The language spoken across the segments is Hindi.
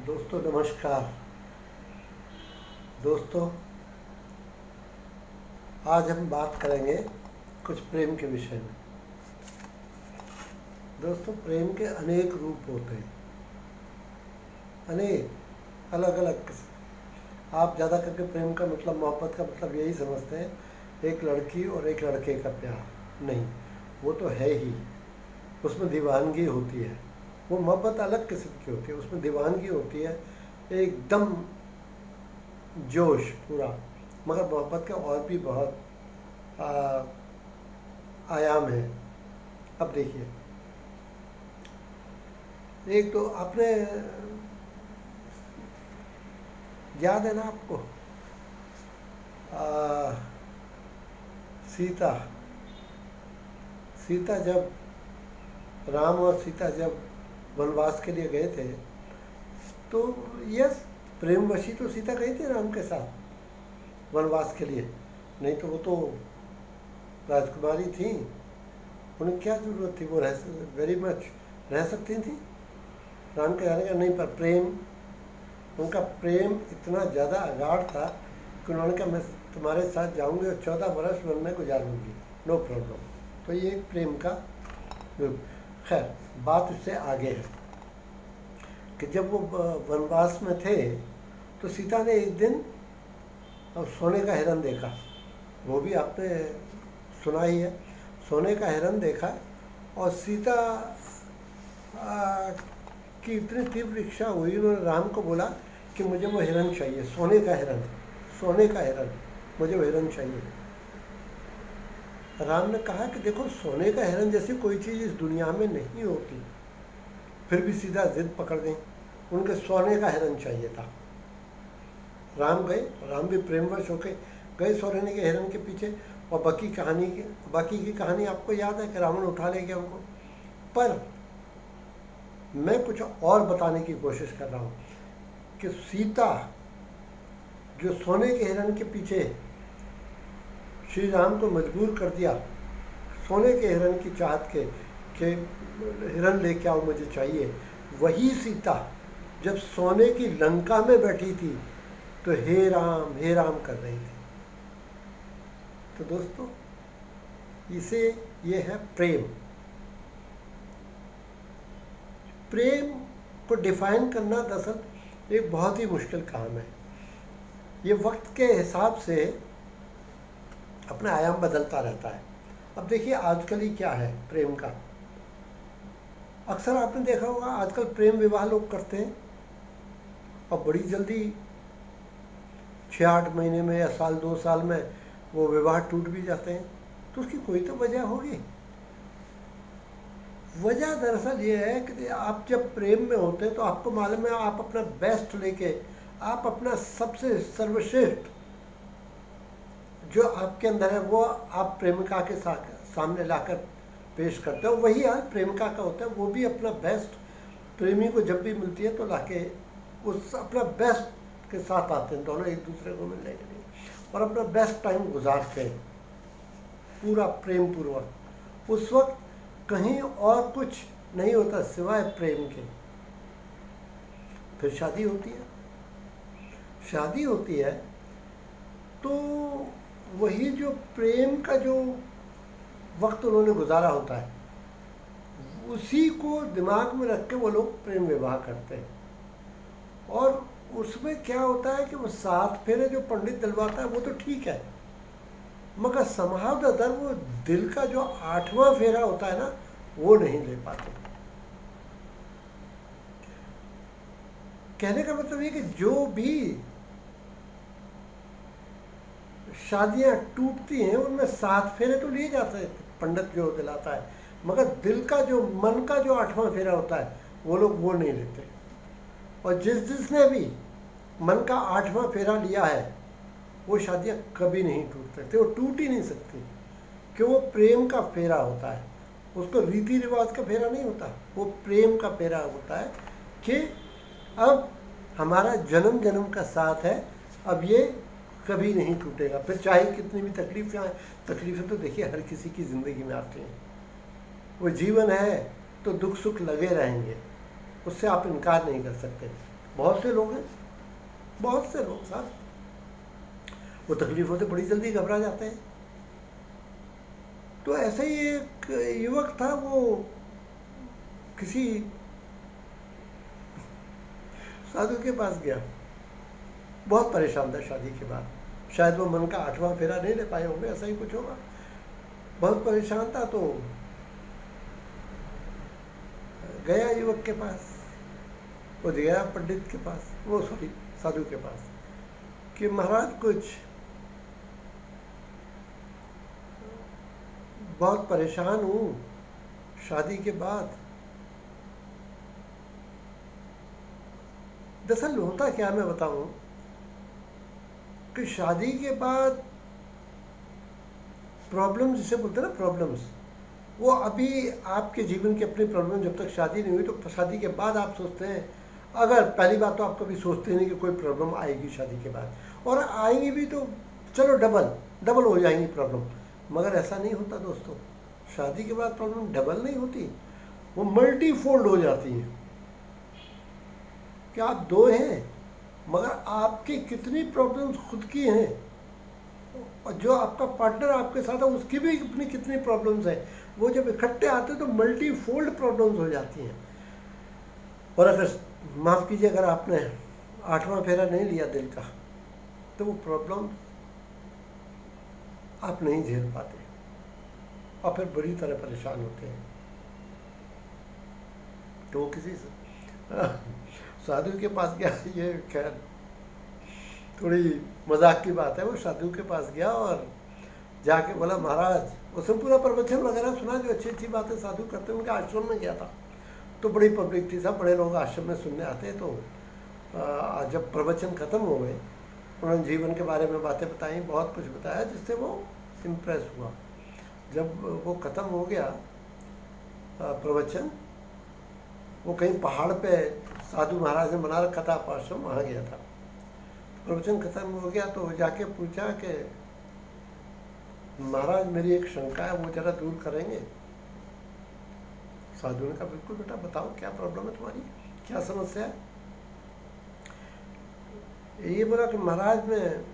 दोस्तों नमस्कार। दोस्तों आज हम बात करेंगे कुछ प्रेम के विषय में। दोस्तों प्रेम के अनेक रूप होते हैं, अनेक अलग अलग किस्म। आप ज़्यादा करके प्रेम का मतलब, मोहब्बत का मतलब यही समझते हैं एक लड़की और एक लड़के का प्यार। नहीं, वो तो है ही, उसमें दीवानगी होती है। वो मोहब्बत अलग किस्म की होती है, उसमें दीवानगी होती है, एकदम जोश पूरा। मगर मोहब्बत के और भी बहुत आयाम है। अब देखिए, एक तो आपने याद है ना आपको, सीता सीता जब राम और सीता जब वनवास के लिए गए थे, तो यस, प्रेमवशी तो सीता गई थी राम के साथ वनवास के लिए। नहीं तो वो तो राजकुमारी थी, उन्हें क्या ज़रूरत थी, वो वेरी मच रह सकती थी राम के जाने का। नहीं, पर प्रेम, उनका प्रेम इतना ज़्यादा अगाढ़ था कि उन्होंने कहा मैं तुम्हारे साथ जाऊंगी और 14 बरस वन में गुजारूंगी, नो प्रॉब्लम। तो ये एक प्रेम का रूप। खैर, बात इससे आगे है कि जब वो वनवास में थे तो सीता ने एक दिन सोने का हिरन देखा। वो भी आपने सुना ही है, सोने का हिरन देखा। और सीता की इतनी तीव्र इच्छा हुई, उन्होंने राम को बोला कि मुझे वो हिरन चाहिए, सोने का हिरन, सोने का हिरन, मुझे वो हिरन चाहिए। राम ने कहा कि देखो, सोने का हिरन जैसी कोई चीज़ इस दुनिया में नहीं होती। फिर भी सीधा जिद पकड़ गई, उनके सोने का हिरन चाहिए था। राम गए, राम भी प्रेमवश होके गए सोने के हिरन के पीछे। और बाकी की कहानी आपको याद है कि रावण उठा ले गया उनको। पर मैं कुछ और बताने की कोशिश कर रहा हूँ कि सीता जो सोने के हिरन के पीछे श्री राम को मजबूर कर दिया, सोने के हिरन की चाहत के कि हिरन लेके आओ, मुझे चाहिए, वही सीता जब सोने की लंका में बैठी थी तो हे राम कर रही थी। तो दोस्तों, ये है प्रेम। प्रेम को डिफाइन करना दरअसल एक बहुत ही मुश्किल काम है। ये वक्त के हिसाब से अपना आयाम बदलता रहता है। अब देखिए, आजकल ही क्या है प्रेम का, अक्सर आपने देखा होगा आजकल प्रेम विवाह लोग करते हैं और बड़ी जल्दी 6-8 महीने में या साल 2 साल में वो विवाह टूट भी जाते हैं। तो उसकी कोई तो वजह होगी। वजह दरअसल ये है कि आप जब प्रेम में होते हैं तो आपको मालूम है, आप अपना बेस्ट लेके, आप अपना सबसे सर्वश्रेष्ठ जो आपके अंदर है वो आप प्रेमिका के सामने लाकर पेश करते हो। वही हाल प्रेमिका का होता है, वो भी अपना बेस्ट, प्रेमी को जब भी मिलती है तो लाके उस अपना बेस्ट के साथ आते हैं दोनों एक दूसरे को मिलने के लिए, और अपना बेस्ट टाइम गुजारते हैं पूरा प्रेम पूर्वक। उस वक्त कहीं और कुछ नहीं होता सिवाय प्रेम के। फिर शादी होती है तो वही जो प्रेम का जो वक्त उन्होंने गुजारा होता है, उसी को दिमाग में रख के वो लोग प्रेम विवाह करते हैं। और उसमें क्या होता है कि वो 7 फेरे जो पंडित दिलवाता है वो तो ठीक है, मगर समहाउ द अदर वो दिल का जो 8वां फेरा होता है ना, वो नहीं ले पाते। कहने का मतलब ये कि जो भी शादियां टूटती हैं उनमें 7 फेरे तो लिए जाते हैं पंडित जो दिलाता है, मगर दिल का जो, मन का जो 8वां फेरा होता है वो लोग वो नहीं लेते। और जिसने भी मन का 8वां फेरा लिया है वो शादियां कभी नहीं टूट सकती, वो टूट ही नहीं सकती, कि वो प्रेम का फेरा होता है। उसको रीति रिवाज का फेरा नहीं होता, वो प्रेम का फेरा होता है कि अब हमारा जन्म जन्म का साथ है, अब ये कभी नहीं टूटेगा। फिर चाहे कितनी भी तकलीफें आए, तकलीफें तो देखिए हर किसी की ज़िंदगी में आती हैं, वो जीवन है तो दुख सुख लगे रहेंगे, उससे आप इनकार नहीं कर सकते। बहुत से लोग हैं, बहुत से लोग साहब, वो तकलीफों से बड़ी जल्दी घबरा जाते हैं। तो ऐसे ही एक युवक था, वो किसी साधु के पास गया, बहुत परेशान था शादी के बाद, शायद वो मन का 8वां फेरा नहीं ले पाए होंगे, ऐसा ही कुछ होगा। बहुत परेशान था, तो गया युवक के पास, वो गया पंडित के पास, वो सॉरी साधु के पास, कि महाराज कुछ बहुत परेशान हूँ शादी के बाद। दरअसल होता क्या, मैं बताऊं कि शादी के बाद प्रॉब्लम्स, जिसे बोलते हैं ना प्रॉब्लम्स, वो अभी आपके जीवन की अपनी प्रॉब्लम, जब तक शादी नहीं हुई, तो शादी के बाद आप सोचते हैं, अगर पहली बात तो आप कभी सोचते नहीं कि कोई प्रॉब्लम आएगी शादी के बाद, और आएंगी भी तो चलो डबल हो जाएंगी प्रॉब्लम, मगर ऐसा नहीं होता दोस्तों। शादी के बाद प्रॉब्लम डबल नहीं होती, वो मल्टीफोल्ड हो जाती है। कि आप दो हैं, मगर आपकी कितनी प्रॉब्लम्स खुद की हैं, और जो आपका पार्टनर आपके साथ है उसकी भी अपनी कितनी प्रॉब्लम्स हैं, वो जब इकट्ठे आते हैं तो मल्टीफोल्ड प्रॉब्लम्स हो जाती हैं। और अगर माफ़ कीजिए, अगर आपने 8वां फेरा नहीं लिया दिल का, तो वो प्रॉब्लम आप नहीं झेल पाते और फिर बुरी तरह परेशान होते हैं। तो वो किसी साधु के पास गया, ये खैर थोड़ी मजाक की बात है, वो साधु के पास गया और जाके बोला, महाराज, उसने पूरा प्रवचन वगैरह सुना, जो अच्छी अच्छी बातें साधु करते हैं। उनके आश्रम में गया था, तो बड़ी पब्लिक थी, सब बड़े लोग आश्रम में सुनने आते। तो जब प्रवचन ख़त्म हो गए, उन्होंने जीवन के बारे में बातें बताई, बहुत कुछ बताया, जिससे वो इम्प्रेस हुआ। जब वो ख़त्म हो गया प्रवचन, वो कहीं पहाड़ पे साधु महाराज ने बना रखा था आश्रम, वहाँ गया था। प्रवचन ख़त्म हो गया तो जाके पूछा कि महाराज, मेरी एक शंका है, वो ज़रा दूर करेंगे? साधु ने कहा, बिल्कुल बेटा, बताओ क्या प्रॉब्लम है तुम्हारी, क्या समस्या है? ये बोला कि महाराज, मैं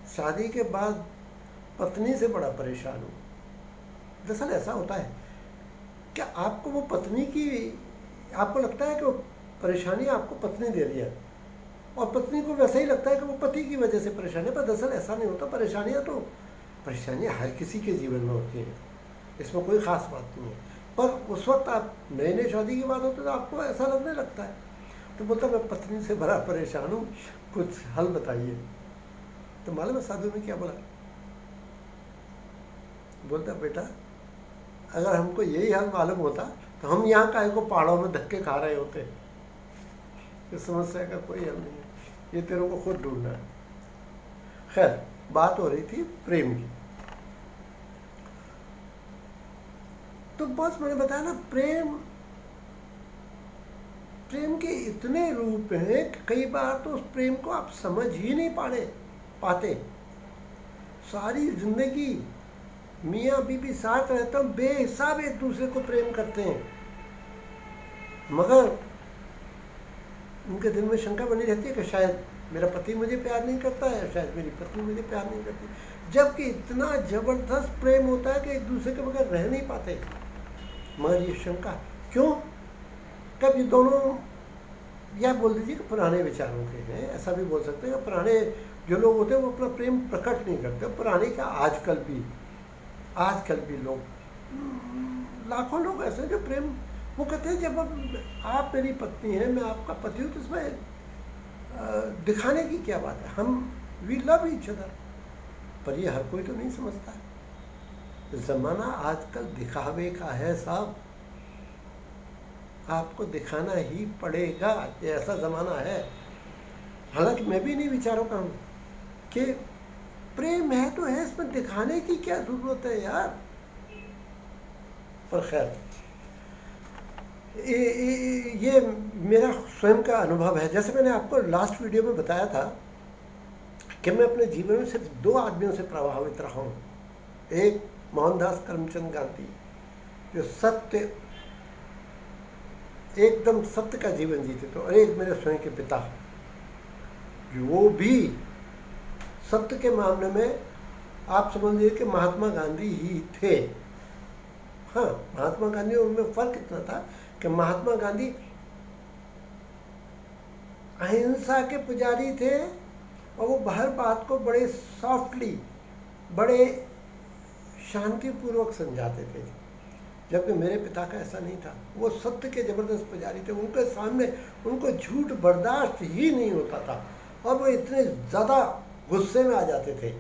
शादी के बाद पत्नी से बड़ा परेशान हूँ। दरअसल ऐसा होता है, क्या आपको वो पत्नी की, आपको लगता है कि वो परेशानी आपको पत्नी दे रही है, और पत्नी को वैसा ही लगता है कि वो पति की वजह से परेशानी है। पर दरअसल ऐसा नहीं होता। परेशानियाँ हर किसी के जीवन में होती हैं, इसमें कोई ख़ास बात नहीं है। पर उस वक्त आप नई शादी की बात होती तो आपको ऐसा लगने लगता है। तो बोलता, मैं पत्नी से बड़ा परेशान हूँ, कुछ हल बताइए। तो मालूम है साधु ने क्या बोला? बोलता, बेटा, अगर हमको यही हाल मालूम होता तो हम यहाँ काहे को पहाड़ों में धक्के खा रहे होते। इस समस्या का कोई हल नहीं है, ये तेरे को खुद ढूंढना है। खैर, बात हो रही थी प्रेम की। तो बस मैंने बताया ना, प्रेम के इतने रूप हैं कि कई बार तो उस प्रेम को आप समझ ही नहीं पाते। सारी जिंदगी मियाँ बीबी साथ रहते हैं, बेहिसाब एक दूसरे को प्रेम करते हैं, मगर उनके दिल में शंका बनी रहती है कि शायद मेरा पति मुझे प्यार नहीं करता है, शायद मेरी पत्नी मुझे प्यार नहीं करती। जबकि इतना ज़बरदस्त प्रेम होता है कि एक दूसरे के बगैर रह नहीं पाते। मगर ये शंका क्यों? कब ये दोनों, या बोल दीजिए कि पुराने विचारों के हैं, ऐसा भी बोल सकते हैं। पुराने जो लोग होते हैं वो अपना प्रेम प्रकट नहीं करते। पुराने क्या, आजकल भी लोग, लाखों लोग ऐसे हैं जो प्रेम, वो कहते हैं जब आप मेरी पत्नी है, मैं आपका पति हूँ, तो इसमें दिखाने की क्या बात है, हम वी लव ईच अदर। पर ये हर कोई तो नहीं समझता। ज़माना आजकल दिखावे का है साहब, आपको दिखाना ही पड़ेगा, ये ऐसा ज़माना है। हालांकि मैं भी नहीं विचारों का हूँ कि प्रेम है तो है, इसमें दिखाने की क्या ज़रूरत है यार। पर खैर, ये मेरा स्वयं का अनुभव है। जैसे मैंने आपको लास्ट वीडियो में बताया था कि मैं अपने जीवन में सिर्फ 2 आदमियों से प्रभावित रहा हूँ। एक मोहनदास करमचंद गांधी, जो सत्य एकदम सत्य का जीवन जीते थे। और एक मेरे स्वयं के पिता, वो भी सत्य के मामले में आप समझ लीजिए कि महात्मा गांधी ही थे। हाँ, महात्मा गांधी और उनमें फर्क इतना था कि महात्मा गांधी अहिंसा के पुजारी थे और वो हर बात को बड़े सॉफ्टली, बड़े शांतिपूर्वक समझाते थे, जबकि मेरे पिता का ऐसा नहीं था। वो सत्य के जबरदस्त पुजारी थे, उनके सामने उनको झूठ बर्दाश्त ही नहीं होता था और वो इतने ज़्यादा गुस्से में आ जाते थे,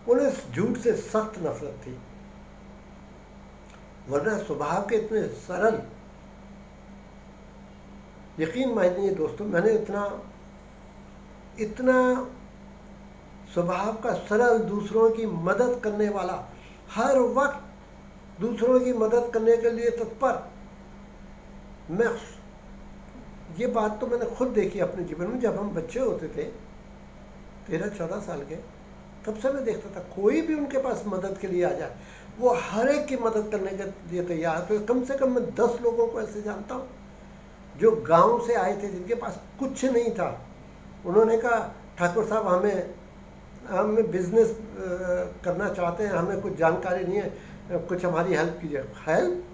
उन्हें झूठ से सख्त नफरत थी। वरना स्वभाव के इतने सरल, यकीन मानिए दोस्तों, मैंने इतना स्वभाव का सरल, दूसरों की मदद करने वाला, हर वक्त दूसरों की मदद करने के लिए तत्पर, मैं ये बात तो मैंने खुद देखी अपने जीवन में। जब हम बच्चे होते थे 13-14 साल के, तब से मैं देखता था कोई भी उनके पास मदद के लिए आ जाए, वो हर एक की मदद करने के लिए तैयार। तो कम से कम मैं 10 लोगों को ऐसे जानता हूँ जो गांव से आए थे, जिनके पास कुछ नहीं था। उन्होंने कहा, ठाकुर साहब हमें बिजनेस करना चाहते हैं, हमें कुछ जानकारी नहीं है, कुछ हमारी हेल्प कीजिए। हेल्प?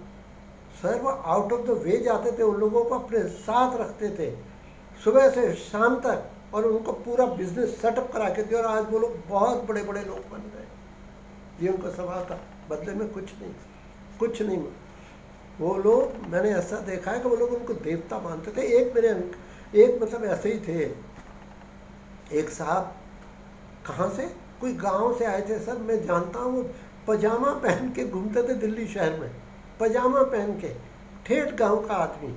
सर, वो आउट ऑफ द वे जाते थे, उन लोगों को अपने साथ रखते थे सुबह से शाम तक, और उनको पूरा बिजनेस सेटअप करा के दिया, और आज वो लोग बहुत बड़े बड़े लोग बन गए। ये उनका स्वभाव था, बदले में कुछ नहीं। वो लोग, मैंने ऐसा देखा है कि वो लोग उनको देवता मानते थे। एक मतलब ऐसे ही थे, एक साहब कहाँ से, कोई गांव से आए थे सर, मैं जानता हूँ, वो पजामा पहन के घूमते थे दिल्ली शहर में, पजामा पहन के, ठेठ गांव का आदमी,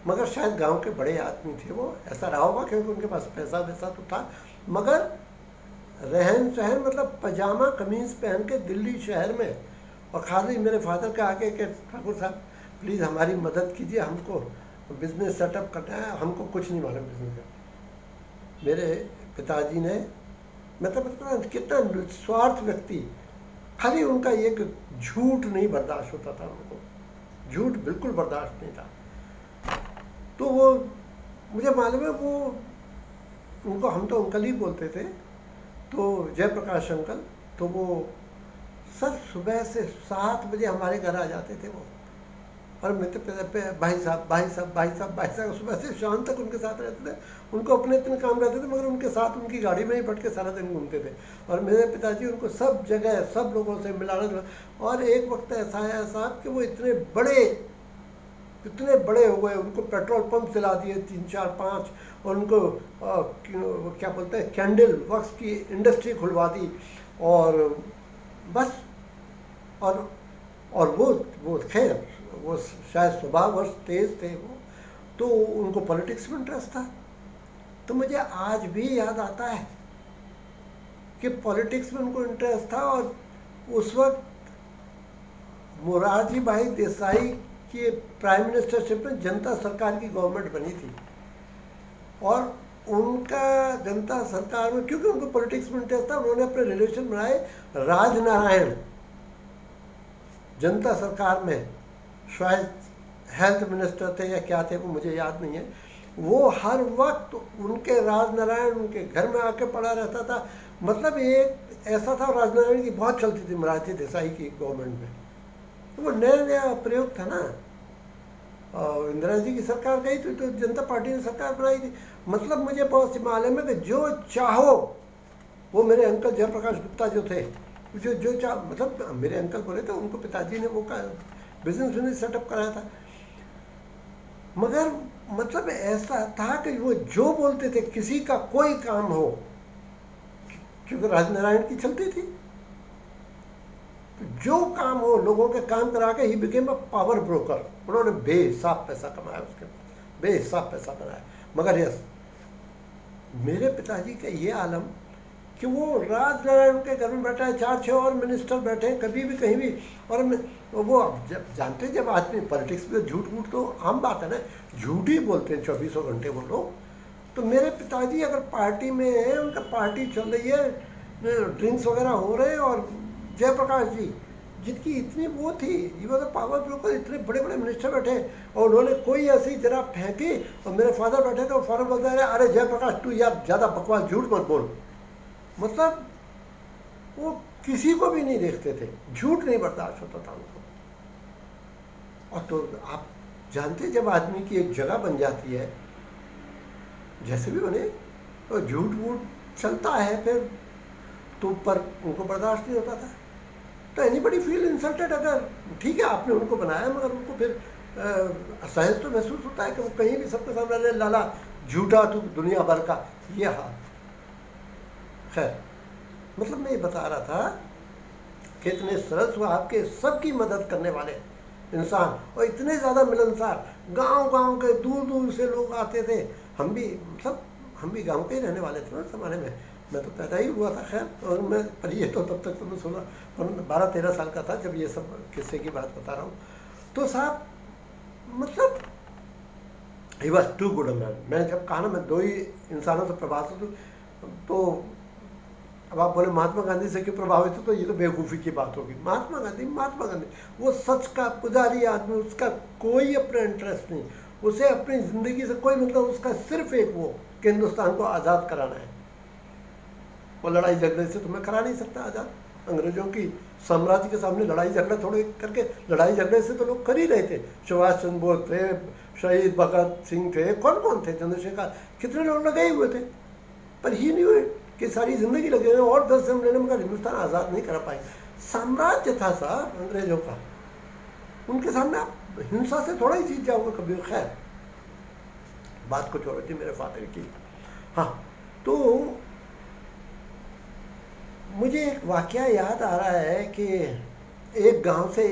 मगर शायद गांव के बड़े आदमी थे वो, ऐसा रहा होगा क्योंकि उनके पास पैसा वैसा तो था, मगर रहन सहन मतलब पजामा कमीज पहन के दिल्ली शहर में। और खाली मेरे फादर के आके कि ठाकुर साहब प्लीज़ हमारी मदद कीजिए, हमको बिजनेस सेटअप करना है, हमको कुछ नहीं मालूम बिजनेस का। मेरे पिताजी ने, मतलब कितना निस्वार्थ व्यक्ति, खाली उनका एक झूठ नहीं बर्दाश्त होता था, उनको झूठ बिल्कुल बर्दाश्त नहीं था। तो वो मुझे मालूम है, वो उनको हम तो अंकल ही बोलते थे, तो जयप्रकाश अंकल, तो वो सर सुबह से 7 बजे हमारे घर आ जाते थे वो, और मैं तो भाई साहब सुबह से शाम तक उनके साथ रहते थे। उनको अपने इतने काम रहते थे, मगर उनके साथ उनकी गाड़ी में ही बैठ के सारा दिन घूमते थे, और मेरे पिताजी उनको सब जगह सब लोगों से मिलाना। और एक वक्त ऐसा आया साहब कि वो इतने बड़े हो गए, उनको पेट्रोल पंप दिला दिए 3-4-5, और उनको क्या बोलते हैं, कैंडल वक्स की इंडस्ट्री खुलवा दी, और बस। और वो खैर, वो शायद स्वभाववश तेज थे वो, तो उनको पॉलिटिक्स में इंटरेस्ट था। तो मुझे आज भी याद आता है कि पॉलिटिक्स में उनको इंटरेस्ट था, और उस वक्त मोरारजी भाई देसाई की प्राइम मिनिस्टरशिप में जनता सरकार की गवर्नमेंट बनी थी, और उनका जनता सरकार में, क्योंकि उनको पॉलिटिक्स में इंटरेस्ट था, उन्होंने अपने रिलेशन बनाए राजनारायण जनता सरकार में, शायद हेल्थ मिनिस्टर थे या क्या थे वो मुझे याद नहीं है। वो हर वक्त उनके राजनारायण उनके घर में आके पड़ा रहता था। मतलब एक ऐसा था, राजनारायण की बहुत चलती थी मोरारजी देसाई की गवर्नमेंट में, वो नया प्रयोग था ना। और इंदिरा जी की सरकार गई तो जनता पार्टी ने सरकार बनाई थी। मतलब मुझे बहुत सी मालूम है कि जो चाहो, वो मेरे अंकल जयप्रकाश गुप्ता जो थे, जो चाह, मतलब मेरे अंकल बोले थे, उनको पिताजी ने वो बिजनेस सेटअप कराया था, मगर मतलब ऐसा था कि वो जो बोलते थे, किसी का कोई काम हो, क्योंकि राजनारायण की चलती थी, तो जो काम हो लोगों के काम करा के he became a power broker. उन्होंने बेहिसाब पैसा कमाया, उसके बेहिसाब पैसा बनाया। मगर यस, मेरे पिताजी का ये आलम कि वो राजनारायण के घर में बैठा है, 4-6 और मिनिस्टर बैठे हैं कभी भी कहीं भी, और वो जब जानते, जब आदमी पॉलिटिक्स में झूठ तो आम बात है ना, झूठ ही बोलते हैं 24 घंटे वो लोग। तो मेरे पिताजी अगर पार्टी में है, उनका पार्टी चल रही है, ड्रिंक्स वगैरह हो रहे हैं, और जयप्रकाश जी जिनकी इतनी वो थी, ये मतलब पावर ब्रोकर, इतने बड़े बड़े मिनिस्टर बैठे और उन्होंने कोई ऐसी जरा फेंकी और मेरे फादर बैठे थे और फौरन बोलते रहे, अरे जयप्रकाश तू यार ज़्यादा बकवास झूठ मत बोल। मतलब वो किसी को भी नहीं देखते थे, झूठ नहीं बर्दाश्त होता था उनको। और तो आप जानते जब आदमी की एक जगह बन जाती है, जैसे भी बने, तो झूठ वूठ चलता है फिर तो, पर उनको बर्दाश्त नहीं होता था। तो एनीबडी फील इंसल्टेड, अगर ठीक है आपने उनको बनाया मगर उनको फिर असहज तो महसूस होता है कि वो कहीं भी सबके सामने अरे लाला झूठा तू दुनिया भर का, ये हाल। खैर मतलब मैं ये बता रहा था कि इतने सरल स्वभाव के, सबकी मदद करने वाले इंसान और इतने ज़्यादा मिलनसार, गांव-गांव के दूर दूर से लोग आते थे। हम भी गांव के ही रहने वाले थे उस ज़माने में, मैं तो पैदा ही हुआ था खैर, और मैं पर ये तो तब तक तो मैं 12-13 साल का था जब ये सब किस्से की बात बता रहा हूँ। तो साहब मतलब he was too good a man. मैंने जब कहा ना मैं 2 ही इंसानों से प्रभावित हूँ, तो अब आप बोले महात्मा गांधी से क्यों प्रभावित हो, तो ये तो बेवकूफ़ी की बात होगी। महात्मा गांधी वो सच का पुजारी आदमी, उसका कोई अपना इंटरेस्ट नहीं, उसे अपनी ज़िंदगी से कोई मतलब, उसका सिर्फ एक वो कि हिंदुस्तान को आज़ाद कराना है। वो लड़ाई झगड़े से तुम्हें करा नहीं सकता आज़ाद। अंग्रेजों की साम्राज्य के सामने लड़ाई झगड़ा थोड़े करके, लड़ाई झगड़े से तो लोग कर ही रहे थे। सुभाष चंद्र बोस थे, शहीद भगत सिंह थे, कौन कौन थे, चंद्रशेखर, कितने लोग लगे हुए थे, पर ही नहीं हुए कि सारी ज़िंदगी लगे हुए और 10 जन लेने मगर हिंदुस्तान आज़ाद नहीं करा पाए। साम्राज्य था साहब अंग्रेजों का, उनके सामने आप हिंसा से थोड़ा ही जीत जाओगे कभी। खैर बात कुछ और थी मेरे फादर की। हाँ, तो मुझे एक वाकया याद आ रहा है कि एक गांव से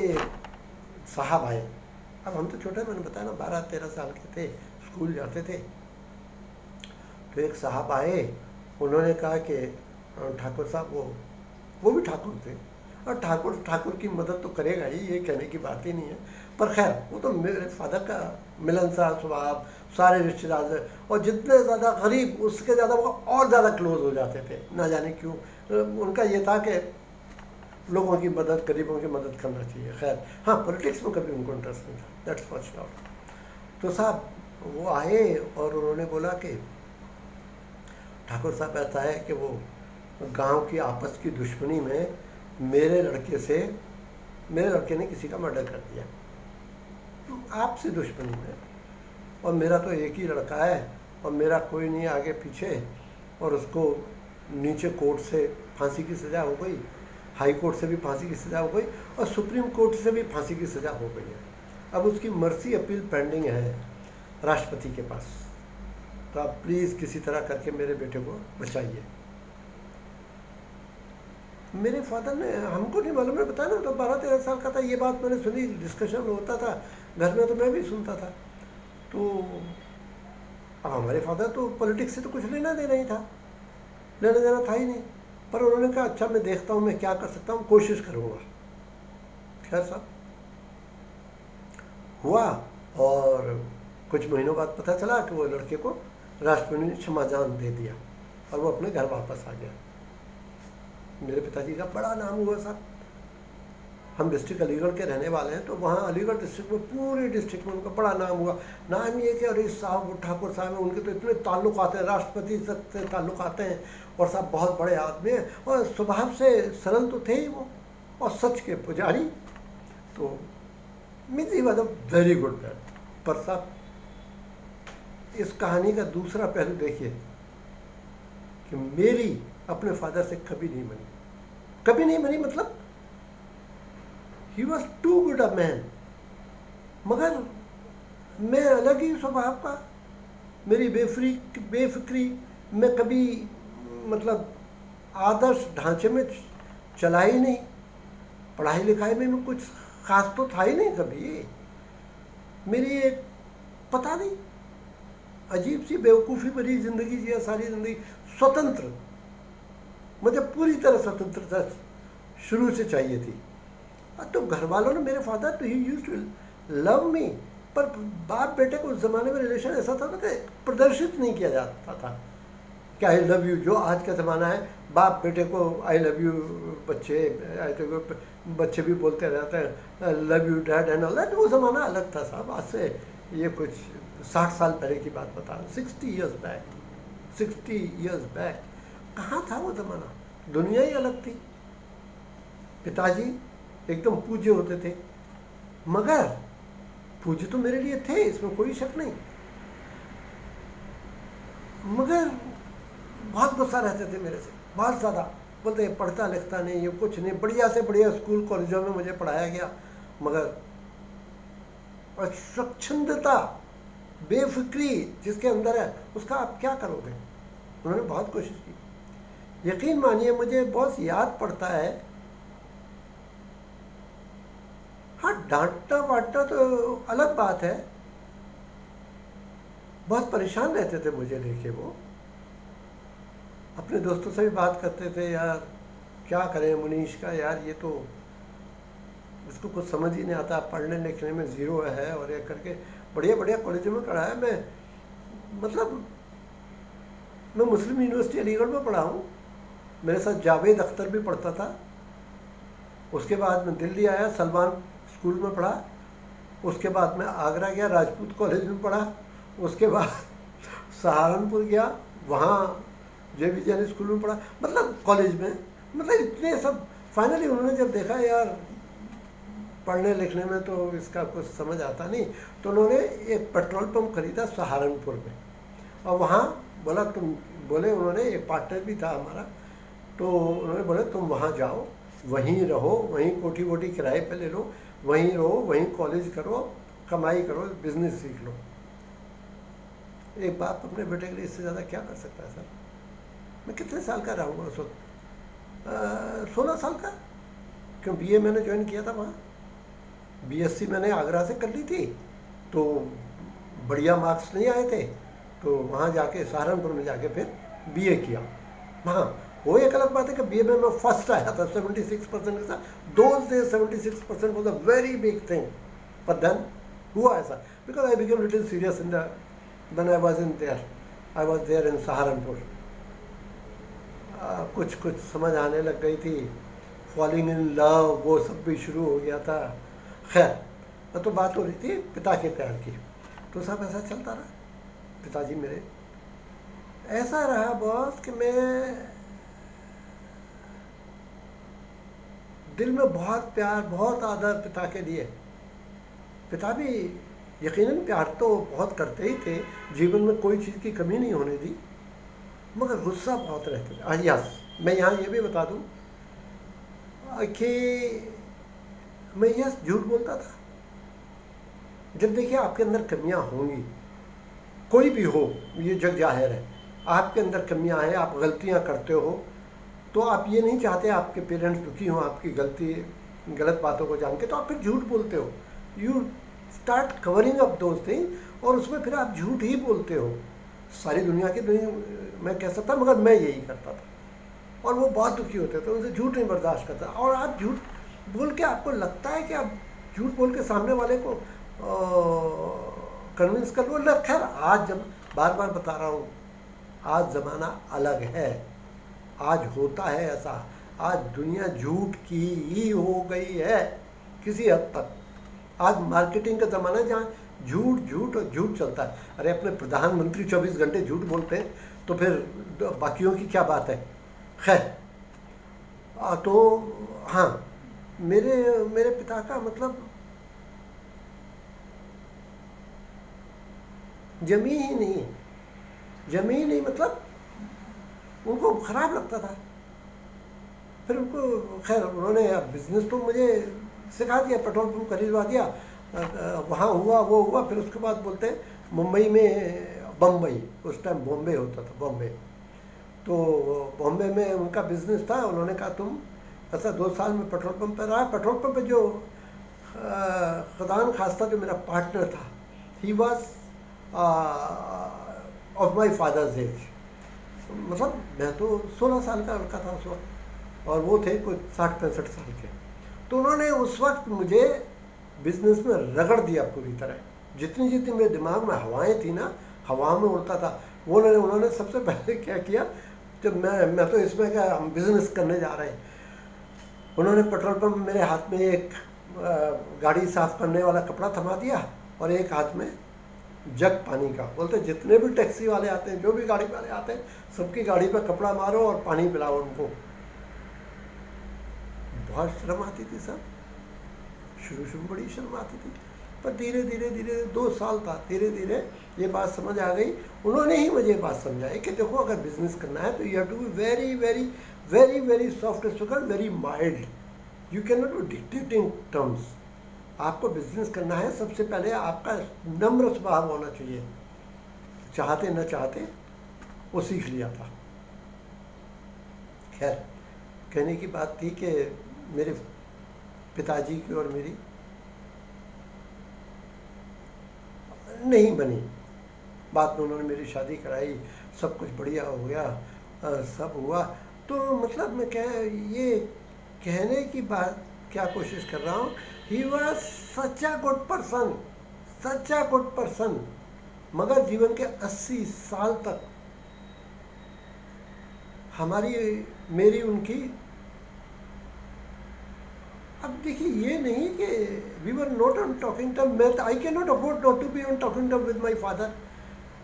साहब आए। अब हम तो छोटे, मैंने बताया ना 12-13 साल के थे, स्कूल जाते थे। तो एक साहब आए, उन्होंने कहा कि ठाकुर साहब, वो भी ठाकुर थे और ठाकुर की मदद तो करेगा ही, ये कहने की बात ही नहीं है। पर खैर वो तो मेरे फादर का मिलनसार स्वभाव, सारे रिश्तेदार, और जितने ज़्यादा गरीब उसके ज़्यादा वो और ज़्यादा क्लोज हो जाते थे, ना जाने क्यों। उनका ये था कि लोगों की मदद, गरीबों की मदद करना चाहिए। खैर हाँ, पॉलिटिक्स में कभी उनको इंटरेस्ट नहीं था, दैट्स फॉर श्योर। तो साहब वो आए और उन्होंने बोला कि ठाकुर साहब ऐसा है कि वो गांव की आपस की दुश्मनी में मेरे लड़के ने किसी का मर्डर कर दिया, आपसी दुश्मनी में, और मेरा तो एक ही लड़का है और मेरा कोई नहीं आगे पीछे, और उसको नीचे कोर्ट से फांसी की सज़ा हो गई, हाई कोर्ट से भी फांसी की सज़ा हो गई और सुप्रीम कोर्ट से भी फांसी की सज़ा हो गई है। अब उसकी मर्सी अपील पेंडिंग है राष्ट्रपति के पास। तो आप प्लीज़ किसी तरह करके मेरे बेटे को बचाइए। मेरे फादर ने, हमको नहीं मालूम है, बताया ना, तो 12-13 साल का था, ये बात मैंने सुनी, डिस्कशन होता था घर में, तो मैं भी सुनता था। तो अब हमारे फादर तो पॉलिटिक्स से तो कुछ लेना देना ही था, लेना देना था ही नहीं, पर उन्होंने कहा अच्छा मैं देखता हूँ मैं क्या कर सकता हूँ, कोशिश करूँगा। खैर साहब हुआ और कुछ महीनों बाद पता चला कि वो लड़के को राष्ट्रपति ने क्षमादान दे दिया और वो अपने घर वापस आ गया। मेरे पिताजी का बड़ा नाम हुआ साहब। हम डिस्ट्रिक्ट अलीगढ़ के रहने वाले हैं, तो वहाँ अलीगढ़ डिस्ट्रिक्ट में, पूरे डिस्ट्रिक्ट में उनका बड़ा नाम हुआ। नाम ये कि अरे साहब ठाकुर साहब हैं, उनके तो इतने ताल्लुक आते हैं, राष्ट्रपति से ताल्लुक आते हैं, और साहब बहुत बड़े आदमी हैं और स्वभाव से सरल तो थे ही वो, और सच के पुजारी। तो means he was a very good man. पर साहब इस कहानी का दूसरा पहलू देखिए कि मेरी अपने फादर से कभी नहीं बनी, मतलब he was too good a man. मगर मैं अलग ही स्वभाव का, मेरी बेफिक्री, मैं कभी मतलब आदर्श ढांचे में चला ही नहीं, पढ़ाई लिखाई में कुछ खास तो था ही नहीं कभी। मेरी एक पता नहीं अजीब सी बेवकूफ़ी भरी ज़िंदगी जिया, सारी ज़िंदगी स्वतंत्र, मुझे पूरी तरह स्वतंत्रता शुरू से चाहिए थी। तो घर वालों ने, मेरे फादर तो he used to love me, पर बाप बेटे को उस ज़माने में रिलेशन ऐसा था ना कि प्रदर्शित नहीं किया जाता था। कि आई लव यू, जो आज का ज़माना है, बाप बेटे को आई लव यू, बच्चे भी बोलते रहते हैं love you dad and all that. वो ज़माना अलग था साहब, आज से ये कुछ 60 साल पहले की बात बता रहा हूँ, 60 ईयर्स बैक, 60 ईयर्स बैक। कहाँ था वो ज़माना, दुनिया ही अलग थी। पिताजी एकदम पूज्य होते थे, मगर पूज्य तो मेरे लिए थे, इसमें कोई शक नहीं, मगर बहुत गुस्सा रहते थे मेरे से, बहुत ज़्यादा। बोलते पढ़ता लिखता नहीं, ये कुछ नहीं, बढ़िया से बढ़िया स्कूल कॉलेजों में मुझे पढ़ाया गया, मगर स्वच्छंदता, बेफिक्री जिसके अंदर है उसका आप क्या करोगे। उन्होंने बहुत कोशिश की, यकीन मानिए मुझे बहुत याद पड़ता है। हाँ, डांटना वाटना तो अलग बात है, बहुत परेशान रहते थे मुझे लेके। वो अपने दोस्तों से भी बात करते थे, यार क्या करें मुनीश का, यार ये तो उसको कुछ समझ ही नहीं आता, पढ़ने लिखने में ज़ीरो है, और ये करके बढ़िया बढ़िया कॉलेजों में पढ़ा है। मैं मतलब मैं मुस्लिम यूनिवर्सिटी अलीगढ़ में पढ़ा हूँ, मेरे साथ जावेद अख्तर भी पढ़ता था। उसके बाद मैं दिल्ली आया, सलमान स्कूल में पढ़ा। उसके बाद मैं आगरा गया, राजपूत कॉलेज में पढ़ा। उसके बाद सहारनपुर गया, वहाँ JV जैन स्कूल में पढ़ा, मतलब कॉलेज में, मतलब इतने सब। फाइनली उन्होंने जब देखा यार पढ़ने लिखने में तो इसका कुछ समझ आता नहीं, तो उन्होंने एक पेट्रोल पंप खरीदा सहारनपुर में, और वहाँ बोला तुम, बोले उन्होंने, एक पार्टनर भी था हमारा, तो उन्होंने बोला तुम वहाँ जाओ, वहीं रहो, वहीं कोठी वोटी किराए पे ले लो, वहीं रहो, वहीं कॉलेज करो, कमाई करो, बिजनेस सीख लो। एक बाप अपने बेटे के लिए इससे ज़्यादा क्या कर सकता है सर। मैं कितने साल का रहूँगा उस वक्त, 16 साल का, क्यों BA मैंने ज्वाइन किया था वहाँ, BSc मैंने आगरा से कर ली थी, तो बढ़िया मार्क्स नहीं आए थे, तो वहाँ जाके सहारनपुर में जाके फिर BA किया। हाँ, वो एक अलग बात है कि BA में मैं फर्स्ट आया था 76% के साथ। Those days 76% was a very big thing, but then हुआ ऐसा because I became little serious in the when I was there in Saharanpur. कुछ कुछ समझ आने लग गई थी, फॉलिंग इन लव वो सब भी शुरू हो गया था। खैर, तो बात हो रही थी पिता के प्यार की, तो सब ऐसा चलता रहा। पिताजी मेरे ऐसा रहा बॉस कि मैं दिल में बहुत प्यार, बहुत आदर पिता के लिए। पिता भी यकीनन प्यार तो बहुत करते ही थे, जीवन में कोई चीज़ की कमी नहीं होने दी, मगर गुस्सा बहुत रहते थे। यस, मैं यहाँ ये भी बता दूँ कि मैं यस झूठ बोलता था। जब देखिए आपके अंदर कमियां होंगी, कोई भी हो, ये जग जाहिर है, आपके अंदर कमियां हैं, आप गलतियां करते हो, तो आप ये नहीं चाहते आपके पेरेंट्स दुखी हों आपकी गलत बातों को जान के, तो आप फिर झूठ बोलते हो। You start covering up those thing, और उसमें फिर आप झूठ ही बोलते हो। सारी दुनिया की मैं कह सकता, मगर मैं यही करता था, और वो बहुत दुखी होते थे, उनसे झूठ नहीं बर्दाश्त करता। और आप झूठ बोल के, आपको लगता है कि आप झूठ बोल के सामने वाले को कन्विंस कर लो। खैर, आज जब बार बार बता रहा हूँ, आज ज़माना अलग है, आज होता है ऐसा। आज दुनिया झूठ की ही हो गई है किसी हद तक। आज मार्केटिंग का ज़माना है जहाँ झूठ झूठ और झूठ चलता है। अरे अपने प्रधानमंत्री 24 घंटे झूठ बोलते हैं, तो फिर बाकियों की क्या बात है। खैर, तो हाँ, मेरे पिता का मतलब जमी ही नहीं, मतलब उनको खराब लगता था। फिर उनको, खैर उन्होंने बिजनेस तो मुझे सिखा दिया, पेट्रोल पंप खरीदवा दिया, वहाँ हुआ वो हुआ। फिर उसके बाद बोलते हैं मुंबई में, बम्बई उस टाइम बॉम्बे होता था, बॉम्बे, तो बॉम्बे में उनका बिजनेस था। उन्होंने कहा तुम ऐसा 2 साल में पेट्रोल पंप पर रहा। पेट्रोल पंप पे जो खुदान खास्ता जो मेरा पार्टनर था, he was of my father's age, मतलब मैं तो 16 साल का लड़का था उस वक्त, और वो थे कुछ 60-65 साल के। तो उन्होंने उस वक्त मुझे बिजनेस में रगड़ दिया पूरी तरह। जितनी जितनी मेरे दिमाग में हवाएं थी ना, हवा में उड़ता था। उन्होंने सबसे पहले क्या किया, जब मैं तो इसमें क्या, हम बिजनेस करने जा रहे हैं, उन्होंने पेट्रोल पंप मेरे हाथ में एक गाड़ी साफ करने वाला कपड़ा थमा दिया और एक हाथ में जग पानी का। बोलते जितने भी टैक्सी वाले आते हैं, जो भी गाड़ी वाले आते हैं, सबकी गाड़ी पर कपड़ा मारो और पानी पिलाओ उनको। बहुत शर्म आती थी सर, शुरू शुरू बड़ी शर्म आती थी, पर धीरे धीरे धीरे 2 साल था, धीरे धीरे ये बात समझ आ गई। उन्होंने ही मुझे बात समझाई कि देखो, अगर बिजनेस करना है तो you have to be very very very very soft spoken, very mild, you can not be dictating terms. आपको बिजनेस करना है, सबसे पहले आपका नम्र स्वभाव होना चाहिए। चाहते न चाहते वो सीख लिया था। खैर, कहने की बात थी कि मेरे पिताजी की और मेरी नहीं बनी। बाद में उन्होंने मेरी शादी कराई, सब कुछ बढ़िया हो गया, सब हुआ। तो मतलब मैं ये कहने की बात क्या कोशिश कर रहा हूँ, he was such a good person, such a good person. मगर जीवन के 80 साल तक मेरी उनकी, अब देखिए, ये नहीं कि we were not on talking term. मैं I can not afford not to be on talking term with my father,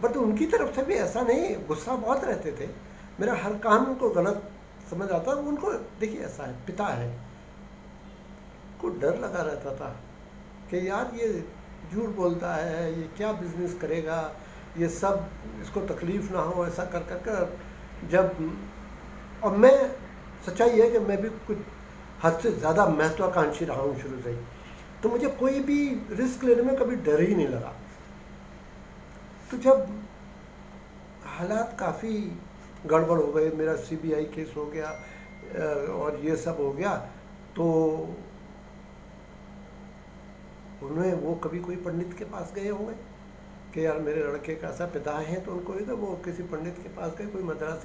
but उनकी तरफ से भी ऐसा नहीं, गुस्सा बहुत रहते थे, मेरा हर काम उनको गलत समझ आता। उनको देखिए, ऐसा है, पिता है, को डर लगा रहता था कि यार ये झूठ बोलता है, ये क्या बिजनेस करेगा, ये सब, इसको तकलीफ ना हो, ऐसा कर कर जब। और मैं, सच्चाई है कि मैं भी कुछ हद से ज़्यादा महत्वाकांक्षी रहा हूँ शुरू से ही, तो मुझे कोई भी रिस्क लेने में कभी डर ही नहीं लगा। तो जब हालात काफ़ी गड़बड़ हो गए, मेरा सीबीआई केस हो गया और ये सब हो गया, तो उन्हें, वो कभी कोई पंडित के पास गए होंगे कि यार मेरे लड़के का ऐसा पिता है, तो उनको वो किसी पंडित के पास गए, कोई मद्रासी